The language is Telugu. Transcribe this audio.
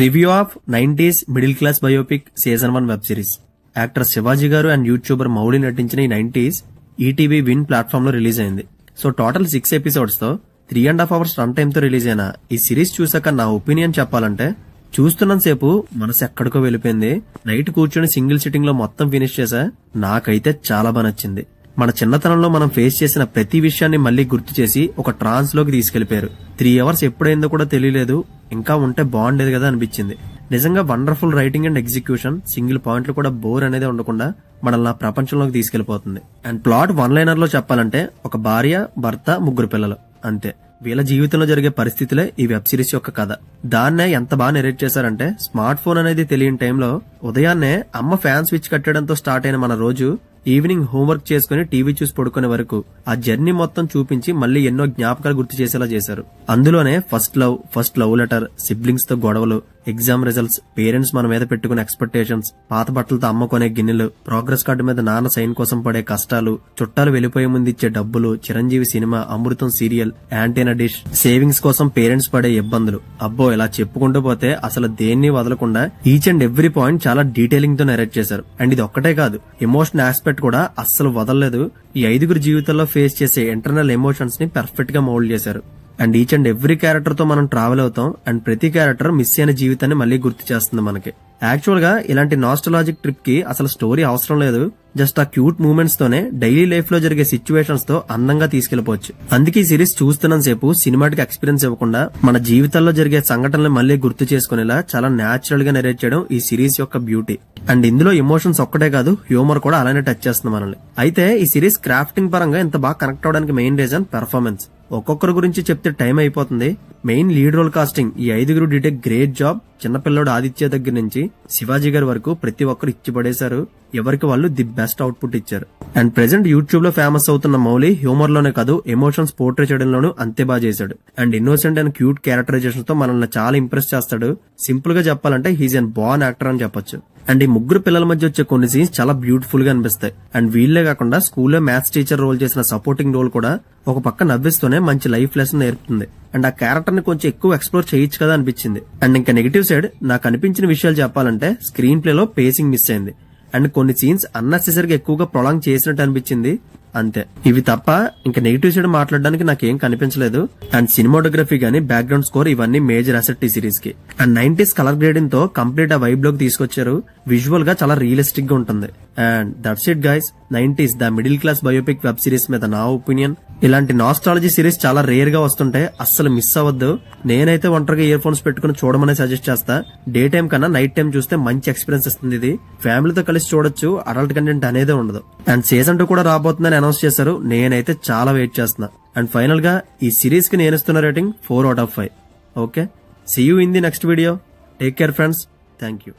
Review of 90s middle class biopic season 1 web series. Actor Shivaji గారు అండ్ యూట్యూబర్ మౌలి నటించిన ఈ 90s ఈటీవీ విన్ ప్లాట్ఫామ్ లో రిలీజ్ అయింది. సో టోటల్ 6 ఎపిసోడ్స్ తో 3.5 hours రన్ టైమ్ తో రిలీజ్ అయిన ఈ సిరీస్ చూసాక నా ఒపీనియన్ చెప్పాలంటే, చూస్తున్నంతసేపు మనసు ఎక్కడికో వెళ్ళిపోయింది. నైట్ కూర్చొని సింగిల్ సిట్టింగ్ లో మొత్తం ఫినిష్ చేసా. నాకైతే చాలా బాగా నచ్చింది. మన చిన్నతనంలో మనం ఫేస్ చేసిన ప్రతి విషయాన్ని మళ్లీ గుర్తు చేసి ఒక ట్రాన్స్ లోకి తీసుకెళ్లిపోయారు. 3 hours ఎప్పుడైందో కూడా తెలియలేదు. ఇంకా ఉంటే బాగుండేది కదా అనిపించింది. నిజంగా wonderful writing and execution, single పాయింట్లు కూడా బోర్ అనేది ఉండకుండా మనల్ని ప్రపంచంలోకి తీసుకెళ్లిపోతుంది. అండ్ ప్లాట్ వన్ లైనర్ లో చెప్పాలంటే, ఒక భార్య, భర్త, 3 పిల్లలు అంతే. వీళ్ళ జీవితంలో జరిగే పరిస్థితులే ఈ వెబ్ సిరీస్ యొక్క కథ. దాన్నే ఎంత బాగా నెరేట్ చేశారంటే, స్మార్ట్ ఫోన్ అనేది తెలియని టైంలో ఉదయాన్నే అమ్మ ఫ్యాన్ స్విచ్ కట్టడంతో స్టార్ట్ అయిన మన రోజు ఈవినింగ్ హోంవర్క్ చేసుకుని టీవీ చూసి పడుకునే వరకు ఆ జర్నీ మొత్తం చూపించి మళ్లీ ఎన్నో జ్ఞాపకాలు గుర్తు చేసేలా చేశారు. అందులోనే ఫస్ట్ లవ్ లెటర్, సిబ్లింగ్స్ తో గొడవలు, ఎగ్జామ్ రిజల్ట్స్, పేరెంట్స్ మన మీద పెట్టుకునే ఎక్స్పెక్టేషన్స్, పాత బట్టలతో అమ్మ కొనే గిన్నెలు, ప్రోగ్రెస్ కార్డు మీద నాన్న సైన్ కోసం పడే కష్టాలు, చుట్టాలు వెళ్లిపోయే ముందు ఇచ్చే డబ్బులు, చిరంజీవి సినిమా, అమృతం సీరియల్, యాంటీనా డిష్, సేవింగ్స్ కోసం పేరెంట్స్ పడే ఇబ్బందులు. అబ్బో, ఇలా చెప్పుకుంటూ పోతే అసలు దేన్ని వదలకుండా ఈచ్ అండ్ ఎవ్రీ పాయింట్ చాలా డీటెయిలింగ్ తో నెరేట్ చేశారు. అండ్ ఇది ఒక్కటే కాదు, ఎమోషనల్ ఆస్పెక్ట్ కూడా అస్సలు వదలలేదు. ఈ 5 జీవితాల్లో ఫేస్ చేసే ఇంటర్నల్ ఎమోషన్స్ ని పర్ఫెక్ట్ గా మౌల్డ్ చేశారు. And each and every character తో మనం ట్రావెల్ అవుతాం. అండ్ ప్రతి క్యారెక్టర్ మిస్ అయిన జీవితాన్ని మళ్ళీ గుర్తు చేస్తుంది మనకి. యాక్చువల్ గా ఇలాంటి నాస్టాలజిక్ ట్రిప్ కి అసలు స్టోరీ అవసరం లేదు. జస్ట్ ఆ క్యూట్ మూమెంట్స్ తోనే డైలీ లైఫ్ లో జరిగే సిచ్యువేషన్స్ తో అందంగా తీసుకెళ్లిపోవచ్చు. అందుకే ఈ సిరీస్ చూస్తున్నంత సేపు సినిమాటిక్ ఎక్స్పీరియన్స్ ఇవ్వకుండా మన జీవితాల్లో జరిగే సంఘటనలు మళ్ళీ గుర్తు చేసుకునేలా చాలా నేచురల్ గా నెరేట్ చేయడం ఈ సిరీస్ యొక్క బ్యూటీ. అండ్ ఇందులో ఎమోషన్స్ ఒక్కటే కాదు, హ్యూమర్ కూడా అలానే టచ్ చేస్తుంది మనల్ని. అయితే ఈ సిరీస్ క్రాఫ్టింగ్ పరంగా ఇంత బాగా కనెక్ట్ అవడానికి మెయిన్ రీజన్ పెర్ఫార్మెన్స్. ఒక్కొక్కరి గురించి చెప్తే టైం అయిపోతుంది. మెయిన్ లీడ్ రోల్ కాస్టింగ్, ఈ 5 డిడ్ ఏ గ్రేట్ జాబ్. చిన్నపిల్లోడు ఆదిత్య దగ్గర నుంచి శివాజీ గారి వరకు ప్రతి ఒక్కరు ఇచ్చి పడేశారు. ఎవరికి వాళ్ళు ది బెస్ట్ అవుట్పుట్ ఇచ్చారు. అండ్ ప్రెసెంట్ యూట్యూబ్ లో ఫేమస్ అవుతున్న మౌలి హ్యూమర్ లోనే కాదు, ఎమోషన్స్ పోర్ట్రే చేయడంలోనూ అంతే బాగా చేశాడు. And innocent and cute characterisation తో మనల్ని చాలా ఇంప్రెస్ చేస్తాడు. సింపుల్ గా చెప్పాలంటే హీజ్ అన్ బాన్ యాక్టర్ అని చెప్పొచ్చు. అండ్ ఈ 3 పిల్లల మధ్య వచ్చే కొన్ని సీన్స్ చాలా బ్యూటిఫుల్ గా అనిపిస్తాయి. అండ్ వీళ్లే కాకుండా స్కూల్లో మ్యాథ్స్ టీచర్ రోల్ చేసిన సపోర్టింగ్ రోల్ కూడా ఒక పక్క నవ్విస్తూనే మంచి లైఫ్ లెసన్ నేర్పుతుంది. అండ్ ఆ క్యారెక్టర్ ని కొంచెం ఎక్కువ ఎక్స్ప్లోర్ చేయొచ్చు కదా అనిపించింది. అండ్ ఇంకా నెగిటివ్ సైడ్ నాకు అనిపించిన విషయాలు చెప్పాలంటే, స్క్రీన్ ప్లే లో పేసింగ్ మిస్ అయింది. అండ్ కొన్ని సీన్స్ అన్నెసెసరీగా ఎక్కువగా ప్రొలాంగ్ చేసినట్టు అనిపించింది. అంతే. ఇవి తప్ప ఇంకా నెగిటివ్ సైడ్ మాట్లాడడానికి నాకేం కనిపించలేదు. అండ్ సినిమాటోగ్రఫీ గానీ, బ్యాక్గ్రౌండ్ స్కోర్ ఇవన్నీ మేజర్ అసెట్ ఈ సిరీస్ కి. అండ్ 90s కలర్ గ్రేడింగ్ తో కంప్లీట్ ఆ వైబ్ లోకి తీసుకొచ్చారు. విజువల్ గా చాలా రియలిస్టిక్ గా ఉంటుంది. And that's it guys, 90s the middle class biopic web series మీద నా ఒపీనియన్. ఇలాంటి నాస్టాలజీ సిరీస్ చాలా రేర్ గా వస్తుంటాయి, అస్సలు మిస్ అవ్వద్దు. నేనైతే ఒంటరిగా ఇయర్ ఫోన్స్ పెట్టుకుని చూడమని సజెస్ట్ చేస్తా. డే టైం కన్నా నైట్ టైం చూస్తే మంచి ఎక్స్పీరియన్స్ ఇస్తుంది. ఇది ఫ్యామిలీతో కలిసి చూడొచ్చు, అడల్ట్ కంటెంట్ అనేది ఉండదు. అండ్ సీజన్ 2 కూడా రాబోతుందని అనౌన్స్ చేశారు. నేనైతే చాలా వెయిట్ చేస్తున్నా. అండ్ ఫైనల్ గా ఈ సిరీస్ కి నేను ఇస్తున్న rating 4 out of 5. Okay, see you in the next video. Take care friends. Thank you.